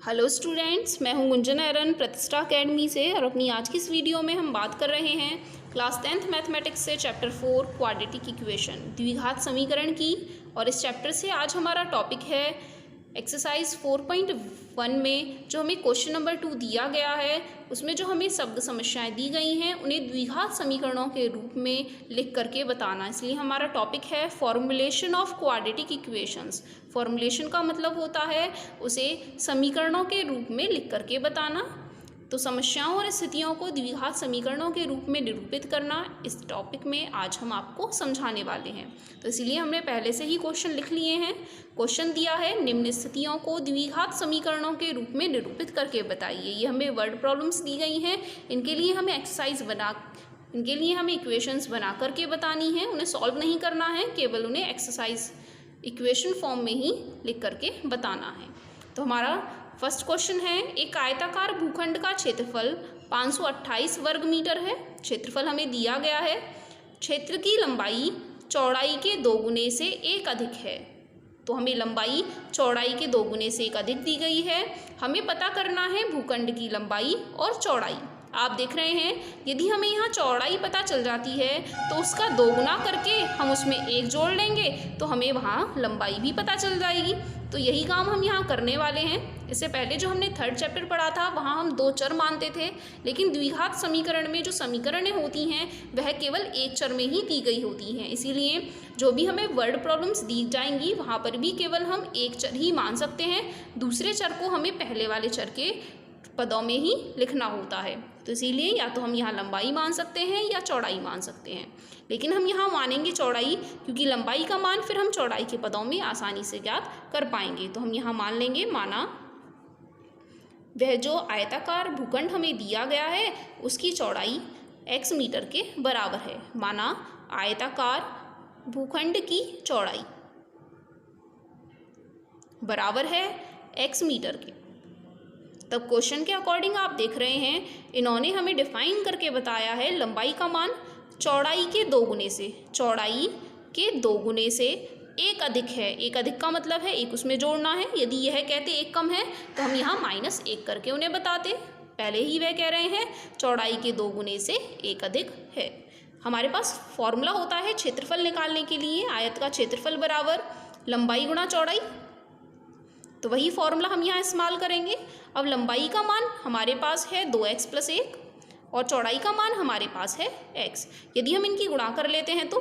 Hello students, मैं हूं गुंजन एरन प्रतिष्ठा अकेडमी से और अपनी आज की इस वीडियो में हम बात कर रहे हैं क्लास 10th मैथमेटिक्स से चैप्टर 4 क्वाड्रेटिक इक्वेशन द्विघात समीकरण की। और इस चैप्टर से आज हमारा टॉपिक है एक्सरसाइज 4.1 में जो हमें क्वेश्चन नंबर 2 दिया गया है, उसमें जो हमें शब्द समस्याएं दी गई हैं उन्हें द्विघात समीकरणों के रूप में लिख करके बताना। इसलिए हमारा टॉपिक है formulation of quadratic equations. Formulation का मतलब होता है उसे समीकरणों के रूप में लिख करके बताना। तो समस्याओं और स्थितियों को द्विघात समीकरणों के रूप में निरूपित करना, इस टॉपिक में आज हम आपको समझाने वाले हैं। तो इसलिए हमने पहले से ही क्वेश्चन लिख लिए हैं। क्वेश्चन दिया है निम्न स्थितियों को द्विघात समीकरणों के रूप में निरूपित करके बताइए। ये हमें वर्ड प्रॉब्लम्स दी गई हैं, इनके लिए हमें इक्वेशंस बना करके बतानी है। उन्हें सॉल्व नहीं करना है, केवल उन्हें एक्सरसाइज इक्वेशन फॉर्म में ही लिख करके बताना है। तो हमारा फर्स्ट क्वेश्चन है, एक आयताकार भूखंड का क्षेत्रफल 528 वर्ग मीटर है। क्षेत्रफल हमें दिया गया है। क्षेत्र की लंबाई चौड़ाई के 2 गुने से 1 अधिक है। तो हमें लंबाई चौड़ाई के 2 गुने से 1 अधिक दी गई है। हमें पता करना है भूखंड की लंबाई और चौड़ाई। आप देख रहे हैं, यदि हमें यहाँ चौड़ाई पता चल जाती है तो उसका 2 गुना करके हम उसमें 1 जोड़ लेंगे तो हमें वहाँ लंबाई भी पता चल जाएगी। तो यही काम हम यहाँ करने वाले हैं। इससे पहले जो हमने थर्ड चैप्टर पढ़ा था वहाँ हम 2 चर मानते थे, लेकिन द्विघात समीकरण में जो समीकरणें होती हैं वह केवल 1 चर में ही दी गई होती हैं। इसीलिए जो भी हमें वर्ड प्रॉब्लम्स दी जाएंगी वहाँ पर भी केवल हम 1 चर ही मान सकते हैं। दूसरे चर को हमें पहले वाले चर के पदों में ही लिखना होता है। तो इसीलिए या तो हम यहाँ लंबाई मान सकते हैं या चौड़ाई मान सकते हैं, लेकिन हम यहाँ मानेंगे चौड़ाई, क्योंकि लंबाई का मान फिर हम चौड़ाई के पदों में आसानी से ज्ञात कर पाएंगे। तो हम यहाँ मान लेंगे, माना वह जो आयताकार भूखंड हमें दिया गया है उसकी चौड़ाई x मीटर के बराबर है। माना आयताकार भूखंड की चौड़ाई बराबर है x मीटर के। तब क्वेश्चन के अकॉर्डिंग आप देख रहे हैं, इन्होंने हमें डिफाइन करके बताया है लंबाई का मान चौड़ाई के 2 गुने से, चौड़ाई के 2 गुने से 1 अधिक है। 1 अधिक का मतलब है 1 उसमें जोड़ना है। यदि यह कहते 1 कम है तो हम यहाँ -1 करके उन्हें बताते। पहले ही वह कह रहे हैं चौड़ाई के 2 गुने से 1 अधिक है। हमारे पास फॉर्मूला होता है क्षेत्रफल निकालने के लिए, आयत का क्षेत्रफल बराबर लंबाई गुणा चौड़ाई। तो वही फॉर्मूला हम यहाँ इस्तेमाल करेंगे। अब लंबाई का मान हमारे पास है 2x + 1 और चौड़ाई का मान हमारे पास है x। यदि हम इनकी गुणा कर लेते हैं तो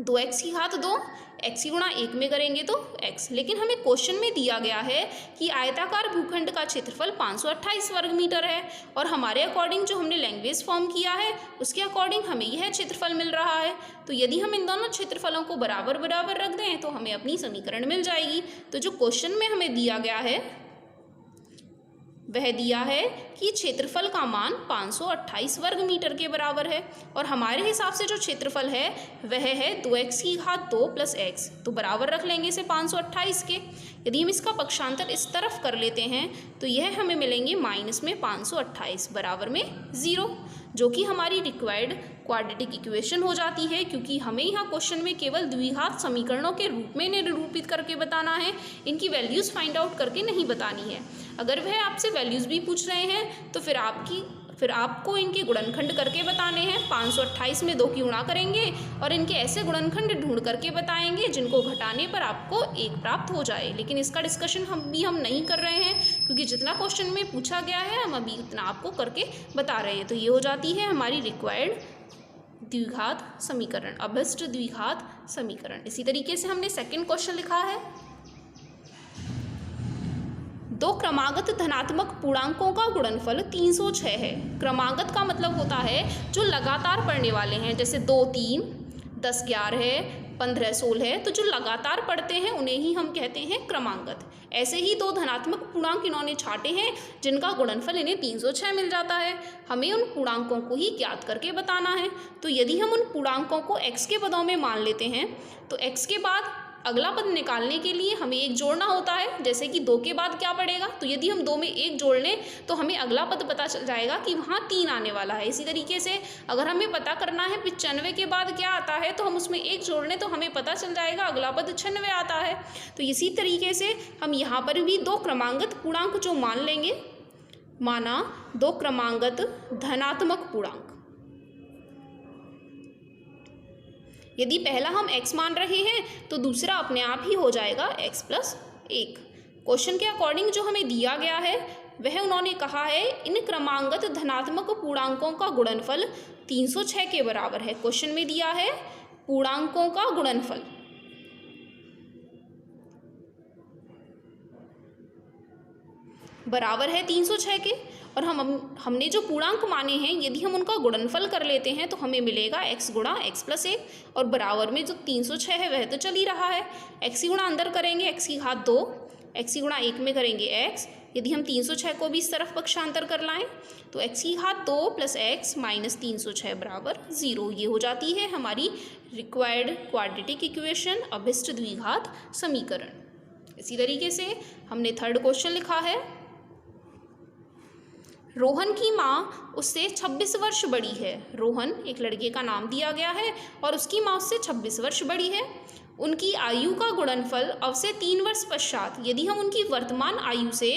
2x की घात 2, x की गुणा 1 में करेंगे तो x। लेकिन हमें क्वेश्चन में दिया गया है कि आयताकार भूखंड का क्षेत्रफल 528 वर्ग मीटर है और हमारे अकॉर्डिंग जो हमने लैंग्वेज फॉर्म किया है उसके अकॉर्डिंग हमें यह क्षेत्रफल मिल रहा है। तो यदि हम इन दोनों क्षेत्रफलों को बराबर बराबर रख दें तो हमें अपनी समीकरण मिल जाएगी। तो जो क्वेश्चन में हमें दिया गया है वह दिया है कि क्षेत्रफल का मान 528 वर्ग मीटर के बराबर है और हमारे हिसाब से जो क्षेत्रफल है वह है 2x की घात 2 + x। तो बराबर रख लेंगे इसे 528 के। यदि हम इसका पक्षांतर इस तरफ कर लेते हैं तो यह हमें मिलेंगे माइनस में 528 बराबर में 0, जो कि हमारी रिक्वायर्ड क्वाड्रेटिक इक्वेशन हो जाती है, क्योंकि हमें यहाँ क्वेश्चन में केवल द्विघात समीकरणों के रूप में निरूपित करके बताना है, इनकी वैल्यूज़ फाइंड आउट करके नहीं बतानी है। अगर वह आपसे वैल्यूज़ भी पूछ रहे हैं तो फिर आपको इनके गुणनखंड करके बताने हैं। 528 में 2 की गुणा करेंगे और इनके ऐसे गुणनखंड ढूंढ करके बताएंगे जिनको घटाने पर आपको 1 प्राप्त हो जाए। लेकिन इसका डिस्कशन हम नहीं कर रहे हैं, क्योंकि जितना क्वेश्चन में पूछा गया है हम अभी उतना आपको करके बता रहे हैं। तो ये हो जाती है हमारी रिक्वायर्ड द्विघात समीकरण, अभीष्ट द्विघात समीकरण। इसी तरीके से हमने सेकेंड क्वेश्चन लिखा है, 2 क्रमागत धनात्मक पूर्णांकों का गुणनफल 306 है। क्रमागत का मतलब होता है जो लगातार पढ़ने वाले हैं, जैसे 2 3, 10 11 है, 15 16 है। तो जो लगातार पढ़ते हैं उन्हें ही हम कहते हैं क्रमागत। ऐसे ही 2 धनात्मक पूर्णांक इन्होंने छाटे हैं जिनका गुणनफल इन्हें 306 मिल जाता है। हमें उन पूर्णांकों को ही ज्ञात करके बताना है। तो यदि हम उन पूर्णांकों को x के पदों में मान लेते हैं तो x के बाद अगला पद निकालने के लिए हमें एक जोड़ना होता है, जैसे कि 2 के बाद क्या पड़ेगा, तो यदि हम 2 में 1 जोड़ लें तो हमें अगला पद पता चल जाएगा कि वहाँ 3 आने वाला है। इसी तरीके से अगर हमें पता करना है 95 के बाद क्या आता है, तो हम उसमें 1 जोड़ लें तो हमें पता चल जाएगा अगला पद 96 आता है। तो इसी तरीके से हम यहाँ पर भी 2 क्रमांगत पूर्णांक जो मान लेंगे, माना 2 क्रमांगत धनात्मक पूर्णांक। यदि पहला हम x मान रहे हैं तो दूसरा अपने आप ही हो जाएगा x + 1। क्वेश्चन के अकॉर्डिंग जो हमें दिया गया है वह उन्होंने कहा है इन क्रमांगत धनात्मक पूर्णांकों का गुणनफल 306 के बराबर है। क्वेश्चन में दिया है पूर्णांकों का गुणनफल। बराबर है 306 के, और हमने जो पूर्णांक माने हैं यदि हम उनका गुणनफल कर लेते हैं तो हमें मिलेगा x गुणा x + 1, और बराबर में जो 306 है वह तो चल ही रहा है। x गुणा अंदर करेंगे x की घात 2, x गुणा 1 में करेंगे x। यदि हम 306 को भी इस तरफ पक्षांतर कर लाएं तो x की घात 2 + x - 306 बराबर 0। ये हो जाती है हमारी रिक्वायर्ड क्वाड्रेटिक इक्वेशन, अभिष्ट द्विघात समीकरण। इसी तरीके से हमने थर्ड क्वेश्चन लिखा है, रोहन की माँ उससे 26 वर्ष बड़ी है। रोहन एक लड़के का नाम दिया गया है और उसकी माँ उससे 26 वर्ष बड़ी है। उनकी आयु का गुणनफल अब से 3 वर्ष पश्चात, यदि हम उनकी वर्तमान आयु से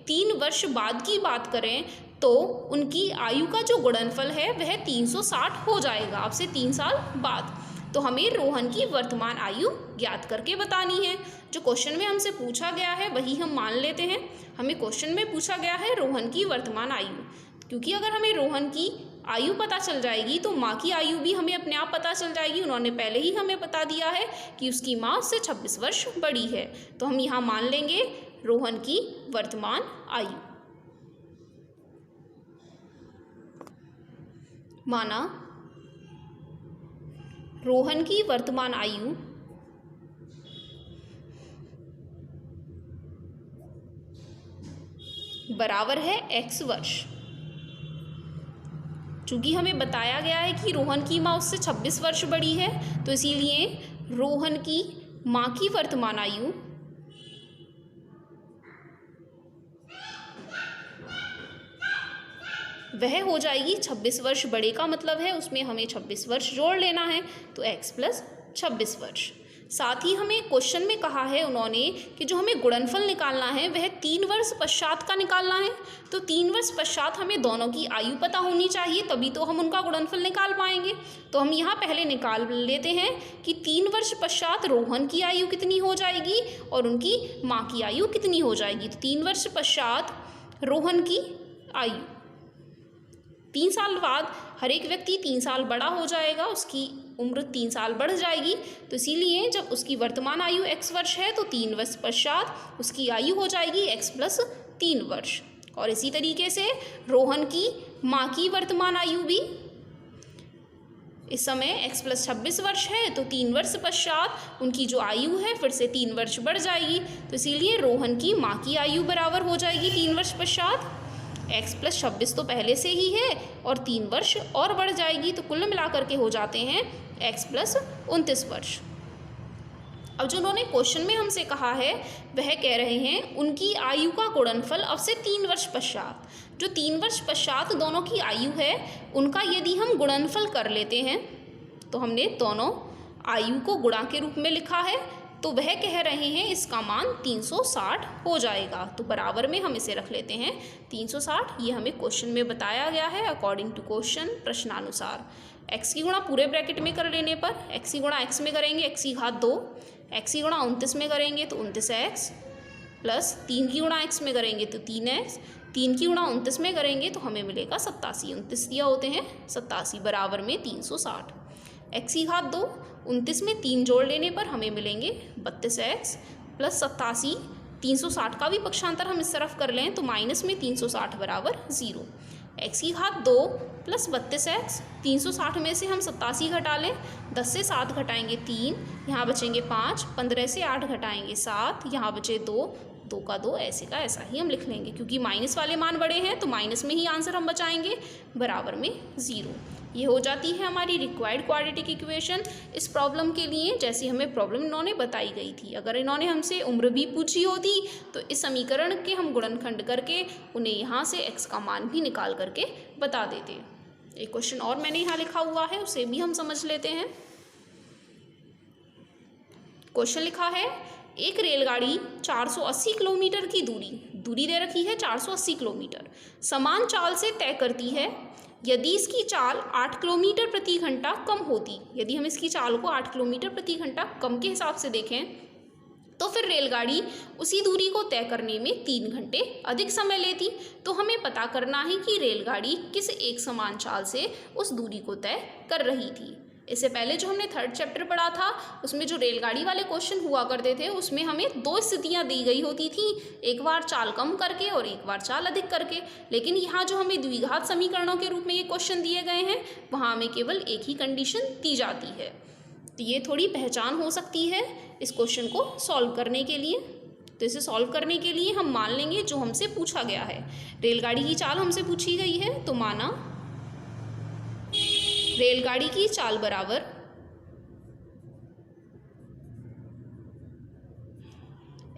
3 वर्ष बाद की बात करें तो उनकी आयु का जो गुणनफल है वह 360 हो जाएगा, अब से 3 साल बाद। तो हमें रोहन की वर्तमान आयु ज्ञात करके बतानी है। जो क्वेश्चन में हमसे पूछा गया है वही हम मान लेते हैं। हमें क्वेश्चन में पूछा गया है रोहन की वर्तमान आयु, क्योंकि अगर हमें रोहन की आयु पता चल जाएगी तो माँ की आयु भी हमें अपने आप पता चल जाएगी। उन्होंने पहले ही हमें बता दिया है कि उसकी माँ उससे 26 वर्ष बड़ी है। तो हम यहाँ मान लेंगे रोहन की वर्तमान आयु। माना रोहन की वर्तमान आयु बराबर है x वर्ष। चूँकि हमें बताया गया है कि रोहन की माँ उससे 26 वर्ष बड़ी है, तो इसीलिए रोहन की माँ की वर्तमान आयु वह हो जाएगी 26 वर्ष। बड़े का मतलब है उसमें हमें 26 वर्ष जोड़ लेना है, तो x + 26 वर्ष। साथ ही हमें क्वेश्चन में कहा है उन्होंने कि जो हमें गुणनफल निकालना है वह 3 वर्ष पश्चात का निकालना है। तो 3 वर्ष पश्चात हमें दोनों की आयु पता होनी चाहिए, तभी तो हम उनका गुणनफल निकाल पाएंगे। तो हम यहाँ पहले निकाल लेते हैं कि 3 वर्ष पश्चात रोहन की आयु कितनी हो जाएगी और उनकी माँ की आयु कितनी हो जाएगी। तो 3 वर्ष पश्चात रोहन की आयु, 3 साल बाद हर एक व्यक्ति 3 साल बड़ा हो जाएगा, उसकी उम्र 3 साल बढ़ जाएगी। तो इसीलिए जब उसकी वर्तमान आयु x वर्ष है तो 3 वर्ष पश्चात उसकी आयु हो जाएगी x + 3 वर्ष। और इसी तरीके से रोहन की माँ की वर्तमान आयु भी इस समय x + 26 वर्ष है, तो 3 वर्ष पश्चात उनकी जो आयु है फिर से 3 वर्ष बढ़ जाएगी। तो इसीलिए रोहन की माँ की आयु बराबर हो जाएगी 3 वर्ष पश्चात x + 26 तो पहले से ही है और 3 वर्ष और बढ़ जाएगी, तो कुल मिलाकर के हो जाते हैं x + 29 वर्ष। अब जो उन्होंने क्वेश्चन में हमसे कहा है वह कह रहे हैं उनकी आयु का गुणनफल अब से 3 वर्ष पश्चात। जो 3 वर्ष पश्चात दोनों की आयु है उनका यदि हम गुणनफल कर लेते हैं, तो हमने दोनों आयु को गुणा के रूप में लिखा है, तो वह कह रहे हैं इसका मान 360 हो जाएगा। तो बराबर में हम इसे रख लेते हैं 360। ये हमें क्वेश्चन में बताया गया है अकॉर्डिंग टू क्वेश्चन, प्रश्नानुसार। x की गुणा पूरे ब्रैकेट में कर लेने पर x की गुणा x में करेंगे x की घात 2, x की गुणा 29 में करेंगे तो 29x, प्लस 3 की गुणा x में करेंगे तो 3x, 3 की गुणा 29 में करेंगे तो हमें मिलेगा 87। 29 दिया होते हैं 87 बराबर में 360। x की घात 2, 29 में 3 जोड़ लेने पर हमें मिलेंगे 32x प्लस 87। 360 का भी पक्षांतर हम इस तरफ कर लें तो माइनस में 360 बराबर 0। x की घात 2 प्लस 32x, 360 में से हम 87 घटा लें, 10 से 7 घटाएंगे 3, यहाँ बचेंगे 5, 15 से 8 घटाएंगे 7, यहाँ बचे 2, 2 का 2, ऐसे का ऐसा ही हम लिख लेंगे। क्योंकि माइनस वाले मान बड़े हैं तो माइनस में ही आंसर हम बचाएंगे, बराबर में 0। ये हो जाती है हमारी रिक्वायर्ड क्वाड्रेटिक इक्वेशन इस प्रॉब्लम के लिए, जैसी हमें प्रॉब्लम इन्होंने बताई गई थी। अगर इन्होंने हमसे उम्र भी पूछी होती तो इस समीकरण के हम गुणनखंड करके उन्हें यहाँ से x का मान भी निकाल करके बता देते। एक क्वेश्चन और मैंने यहाँ लिखा हुआ है, उसे भी हम समझ लेते हैं। क्वेश्चन लिखा है, एक रेलगाड़ी 480 किलोमीटर की दूरी दे रखी है 480 किलोमीटर, समान चाल से तय करती है। यदि इसकी चाल 8 किलोमीटर प्रति घंटा कम होती, यदि हम इसकी चाल को 8 किलोमीटर प्रति घंटा कम के हिसाब से देखें तो फिर रेलगाड़ी उसी दूरी को तय करने में 3 घंटे अधिक समय लेती। तो हमें पता करना है कि रेलगाड़ी किस एक समान चाल से उस दूरी को तय कर रही थी। इससे पहले जो हमने 3rd चैप्टर पढ़ा था उसमें जो रेलगाड़ी वाले क्वेश्चन हुआ करते थे उसमें हमें 2 स्थितियां दी गई होती थी, एक बार चाल कम करके और एक बार चाल अधिक करके। लेकिन यहाँ जो हमें द्विघात समीकरणों के रूप में ये क्वेश्चन दिए गए हैं वहाँ हमें केवल एक ही कंडीशन दी जाती है। तो ये थोड़ी पहचान हो सकती है इस क्वेश्चन को सॉल्व करने के लिए। तो इसे सॉल्व करने के लिए हम मान लेंगे जो हमसे पूछा गया है, रेलगाड़ी की चाल हमसे पूछी गई है, तो माना रेलगाड़ी की चाल बराबर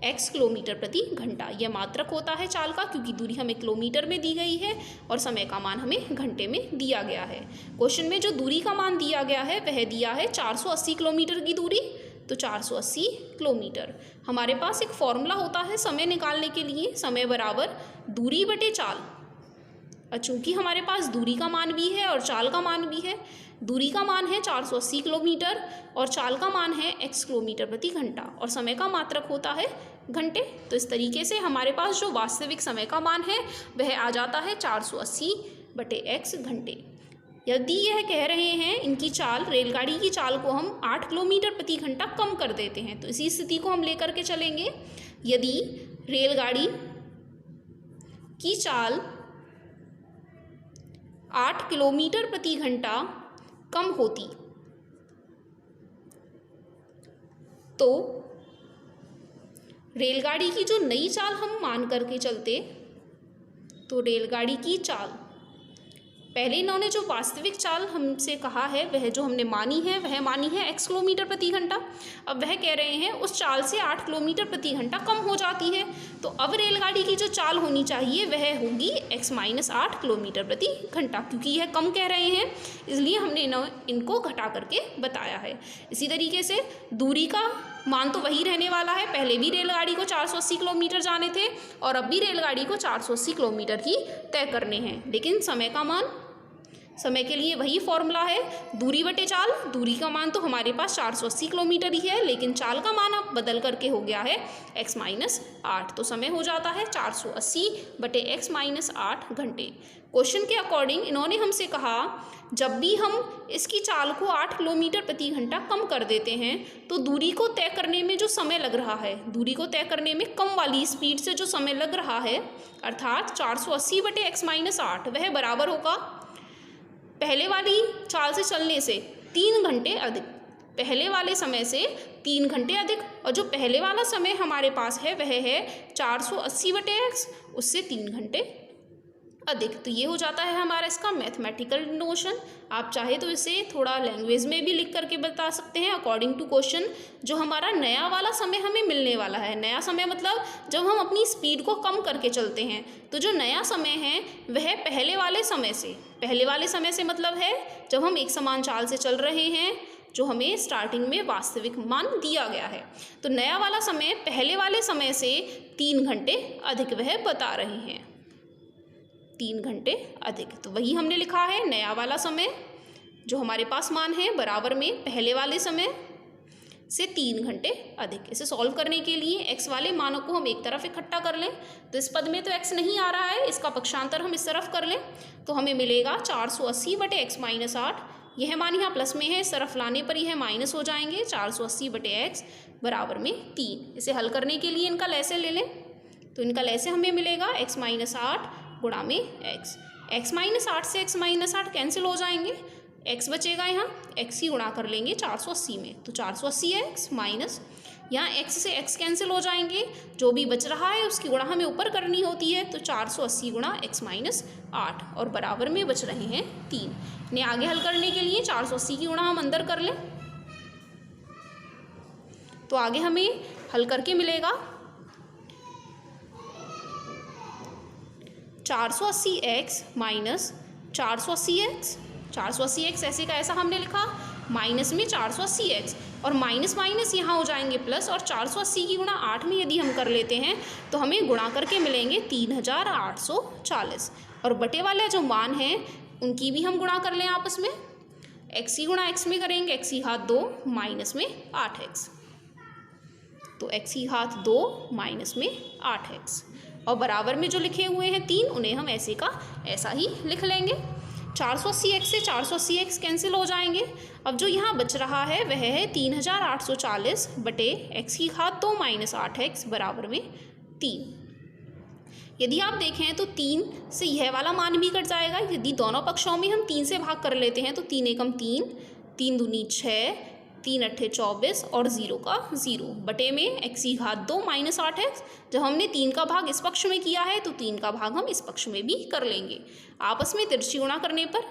x किलोमीटर प्रति घंटा। यह मात्रक होता है चाल का, क्योंकि दूरी हमें किलोमीटर में दी गई है और समय का मान हमें घंटे में दिया गया है। क्वेश्चन में जो दूरी का मान दिया गया है वह दिया है 480 किलोमीटर की दूरी, तो 480 किलोमीटर। हमारे पास एक फॉर्मूला होता है समय निकालने के लिए, समय बराबर दूरी बटे चाल। और चूँकि हमारे पास दूरी का मान भी है और चाल का मान भी है, दूरी का मान है 480 किलोमीटर और चाल का मान है x किलोमीटर प्रति घंटा और समय का मात्रक होता है घंटे। तो इस तरीके से हमारे पास जो वास्तविक समय का मान है वह आ जाता है 480 बटे x घंटे। यदि यह कह रहे हैं इनकी चाल, रेलगाड़ी की चाल को हम 8 किलोमीटर प्रति घंटा कम कर देते हैं, तो इसी स्थिति को हम लेकर के चलेंगे। यदि रेलगाड़ी की चाल 8 किलोमीटर प्रति घंटा कम होती तो रेलगाड़ी की जो नई चाल हम मान करके चलते, तो रेलगाड़ी की चाल, पहले इन्होंने जो वास्तविक चाल हमसे कहा है वह जो हमने मानी है वह मानी है x किलोमीटर प्रति घंटा। अब वह कह रहे हैं उस चाल से 8 किलोमीटर प्रति घंटा कम हो जाती है, तो अब रेलगाड़ी की जो चाल होनी चाहिए वह होगी x - 8 किलोमीटर प्रति घंटा। क्योंकि यह कम कह रहे हैं इसलिए हमने इनको घटा करके बताया है। इसी तरीके से दूरी का मान तो वही रहने वाला है, पहले भी रेलगाड़ी को 480 किलोमीटर जाने थे और अब भी रेलगाड़ी को 480 किलोमीटर ही तय करने हैं। लेकिन समय का मान, समय के लिए वही फॉर्मूला है दूरी बटे चाल। दूरी का मान तो हमारे पास 480 किलोमीटर ही है, लेकिन चाल का मान अब बदल करके हो गया है x - 8, तो समय हो जाता है 480 बटे x - 8 घंटे। क्वेश्चन के अकॉर्डिंग इन्होंने हमसे कहा जब भी हम इसकी चाल को 8 किलोमीटर प्रति घंटा कम कर देते हैं तो दूरी को तय करने में जो समय लग रहा है, दूरी को तय करने में कम वाली स्पीड से जो समय लग रहा है अर्थात 480 बटे x - 8 वह बराबर होगा पहले वाली चाल से चलने से 3 घंटे अधिक, पहले वाले समय से 3 घंटे अधिक। और जो पहले वाला समय हमारे पास है वह है 480 बटे x, उससे 3 घंटे अधिक। तो ये हो जाता है हमारा इसका मैथमेटिकल नोशन। आप चाहे तो इसे थोड़ा लैंग्वेज में भी लिख करके बता सकते हैं अकॉर्डिंग टू क्वेश्चन। जो हमारा नया वाला समय हमें मिलने वाला है, नया समय मतलब जब हम अपनी स्पीड को कम करके चलते हैं, तो जो नया समय है वह पहले वाले समय से मतलब है जब हम एक समान चाल से चल रहे हैं जो हमें स्टार्टिंग में वास्तविक मान दिया गया है। तो नया वाला समय पहले वाले समय से 3 घंटे अधिक वह बता रहे हैं, 3 घंटे अधिक। तो वही हमने लिखा है नया वाला समय जो हमारे पास मान है बराबर में पहले वाले समय से 3 घंटे अधिक। इसे सॉल्व करने के लिए x वाले मानों को हम एक तरफ इकट्ठा कर लें, तो इस पद में तो x नहीं आ रहा है, इसका पक्षांतर हम इस तरफ कर लें तो हमें मिलेगा 480 बटे x - 8। यह मान यहाँ प्लस में है, इस तरफ लाने पर यह माइनस हो जाएंगे। 480 बटे x बराबर में 3। इसे हल करने के लिए इनका लैसे ले लें, तो इनका लैसे हमें मिलेगा x - 8 गुणा में x। x - 8 से x - 8 कैंसिल हो जाएंगे, x बचेगा यहाँ, x ही गुणा कर लेंगे 480 में, तो 480 x माइनस यहाँ x से x कैंसिल हो जाएंगे, जो भी बच रहा है उसकी गुणा हमें ऊपर करनी होती है, तो 480 गुणा x माइनस 8 और बराबर में बच रहे हैं 3। इन्हें आगे हल करने के लिए 480 की गुणा हम अंदर कर लें, तो आगे हमें हल करके मिलेगा 480x माइनस 480x, 480x ऐसे का ऐसा हमने लिखा, माइनस में 480x और माइनस माइनस यहाँ हो जाएंगे प्लस, और 480 की गुणा 8 में यदि हम कर लेते हैं तो हमें गुणा करके मिलेंगे 3840, और बटे वाले जो मान हैं उनकी भी हम गुणा कर लें आपस में, x की गुणा x में करेंगे, x की घात 2 माइनस में 8x, तो x की घात 2 माइनस में 8x, और बराबर में जो लिखे हुए हैं 3 उन्हें हम ऐसे का ऐसा ही लिख लेंगे। 480x से 480x कैंसिल हो जाएंगे। अब जो यहाँ बच रहा है वह है 3840 बटे x की घात 2 माइनस 8x बराबर में 3। यदि आप देखें तो 3 से यह वाला मान भी कट जाएगा। यदि दोनों पक्षों में हम 3 से भाग कर लेते हैं तो 3 एकम 3, 3 दूनी 6, 3 अट्ठे 24 और 0 का 0 बटे में x की घात 2 माइनस 8x। जब हमने 3 का भाग इस पक्ष में किया है तो 3 का भाग हम इस पक्ष में भी कर लेंगे। आपस में तिरछी गुणा करने पर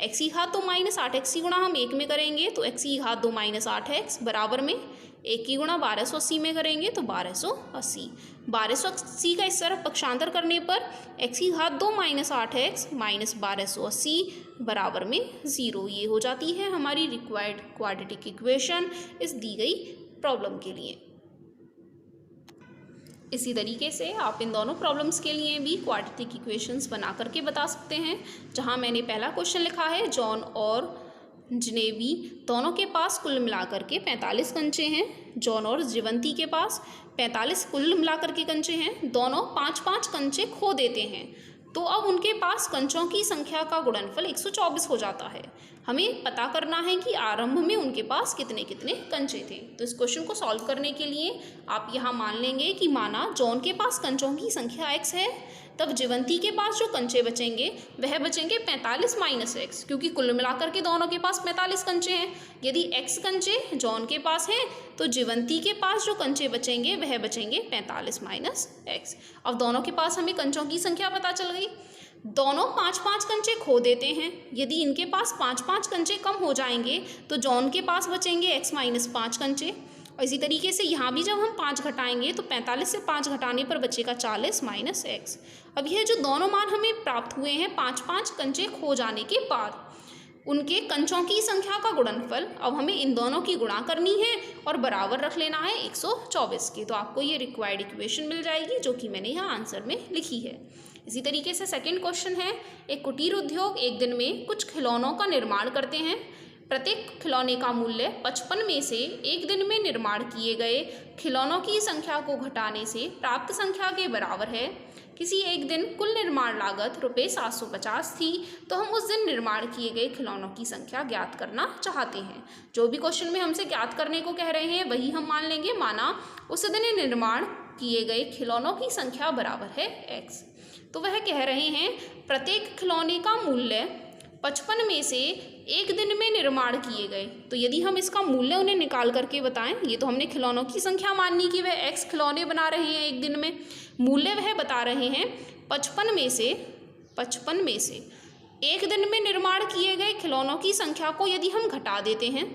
x की घात 2 माइनस 8x की गुणा हम 1 में करेंगे तो x की घात 2 माइनस 8x बराबर में 1 की गुणा 1280 में करेंगे तो 1280। 1280 का इस तरफ पक्षांतर करने पर x की घात 2 माइनस 8x माइनस 1280 बराबर में 0। ये हो जाती है हमारी रिक्वायर्ड क्वाड्रेटिक इक्वेशन इस दी गई प्रॉब्लम के लिए। इसी तरीके से आप इन दोनों प्रॉब्लम्स के लिए भी क्वाड्रेटिक इक्वेशंस बना करके बता सकते हैं। जहां मैंने पहला क्वेश्चन लिखा है, जॉन और जनेवी दोनों के पास कुल मिलाकर के 45 कंचे हैं। जॉन और जीवंती के पास 45 कुल मिलाकर के कंचे हैं। दोनों 5-5 कंचे खो देते हैं, तो अब उनके पास कंचों की संख्या का गुणनफल 124 हो जाता है। हमें पता करना है कि आरंभ में उनके पास कितने कितने कंचे थे। तो इस क्वेश्चन को सॉल्व करने के लिए आप यहाँ मान लेंगे कि माना जॉन के पास कंचों की संख्या x है, तब जीवंती के पास जो कंचे बचेंगे वह बचेंगे 45 माइनस x, क्योंकि कुल मिलाकर के दोनों के पास 45 कंचे हैं। यदि x कंचे जॉन के पास हैं तो जीवंती के पास जो कंचे बचेंगे वह बचेंगे 45 माइनस x। अब दोनों के पास हमें कंचों की संख्या पता चल गई। दोनों 5-5 कंचे खो देते हैं। यदि इनके पास 5-5 कंचे कम हो जाएंगे तो जॉन के पास बचेंगे x माइनस 5 कंचे, और इसी तरीके से यहाँ भी जब हम 5 घटाएंगे तो 45 से 5 घटाने पर बचेगा 40 माइनस x। अब यह जो दोनों मान हमें प्राप्त हुए हैं 5-5 कंचे खो जाने के बाद, उनके कंचों की संख्या का गुणनफल अब हमें इन दोनों की गुणा करनी है और बराबर रख लेना है 124 के। तो आपको ये रिक्वायर्ड इक्वेशन मिल जाएगी जो कि मैंने यहाँ आंसर में लिखी है। इसी तरीके से सेकंड क्वेश्चन है, एक कुटीर उद्योग एक दिन में कुछ खिलौनों का निर्माण करते हैं। प्रत्येक खिलौने का मूल्य 55 में से एक दिन में निर्माण किए गए खिलौनों की संख्या को घटाने से प्राप्त संख्या के बराबर है। किसी एक दिन कुल निर्माण लागत रुपये 750 थी, तो हम उस दिन निर्माण किए गए खिलौनों की संख्या ज्ञात करना चाहते हैं। जो भी क्वेश्चन में हमसे ज्ञात करने को कह रहे हैं वही हम मान लेंगे। माना उस दिन निर्माण किए गए खिलौनों की संख्या बराबर है x, तो वह कह रहे हैं प्रत्येक खिलौने का मूल्य 55 में से एक दिन में निर्माण किए गए। तो यदि हम इसका मूल्य उन्हें निकाल करके बताएं, ये तो हमने खिलौनों की संख्या माननी कि वह x खिलौने बना रहे हैं एक दिन में, मूल्य वह बता रहे हैं 55 में से एक दिन में निर्माण किए गए खिलौनों की संख्या को यदि हम घटा देते हैं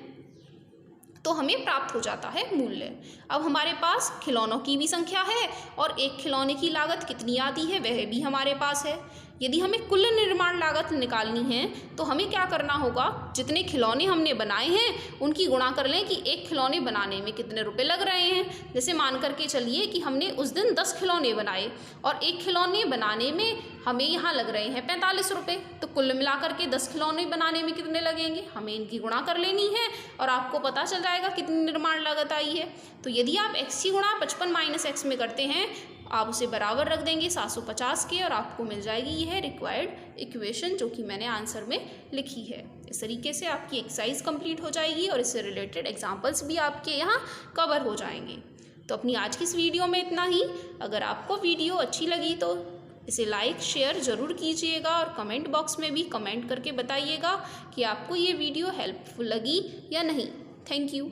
तो हमें प्राप्त हो जाता है मूल्य। अब हमारे पास खिलौनों की भी संख्या है और एक खिलौने की लागत कितनी आती है वह भी हमारे पास है। यदि हमें कुल निर्माण लागत निकालनी है तो हमें क्या करना होगा, जितने खिलौने हमने बनाए हैं उनकी गुणा कर लें कि एक खिलौने बनाने में कितने रुपए लग रहे हैं। जैसे मान करके चलिए कि हमने उस दिन 10 खिलौने बनाए और एक खिलौने बनाने में हमें यहाँ लग रहे हैं 45 रुपये, तो कुल मिलाकर के 10 खिलौने बनाने में कितने लगेंगे, हमें इनकी गुणा कर लेनी है और आपको पता चल जाएगा कितनी निर्माण लागत आई है। तो यदि आप x की गुणा 55 माइनस x में करते हैं, आप उसे बराबर रख देंगे 750 के और आपको मिल जाएगी यह रिक्वायर्ड इक्वेशन जो कि मैंने आंसर में लिखी है। इस तरीके से आपकी एक्सरसाइज कंप्लीट हो जाएगी और इससे रिलेटेड एग्जांपल्स भी आपके यहाँ कवर हो जाएंगे। तो अपनी आज की इस वीडियो में इतना ही। अगर आपको वीडियो अच्छी लगी तो इसे लाइक शेयर ज़रूर कीजिएगा और कमेंट बॉक्स में भी कमेंट करके बताइएगा कि आपको ये वीडियो हेल्पफुल लगी या नहीं। Thank you.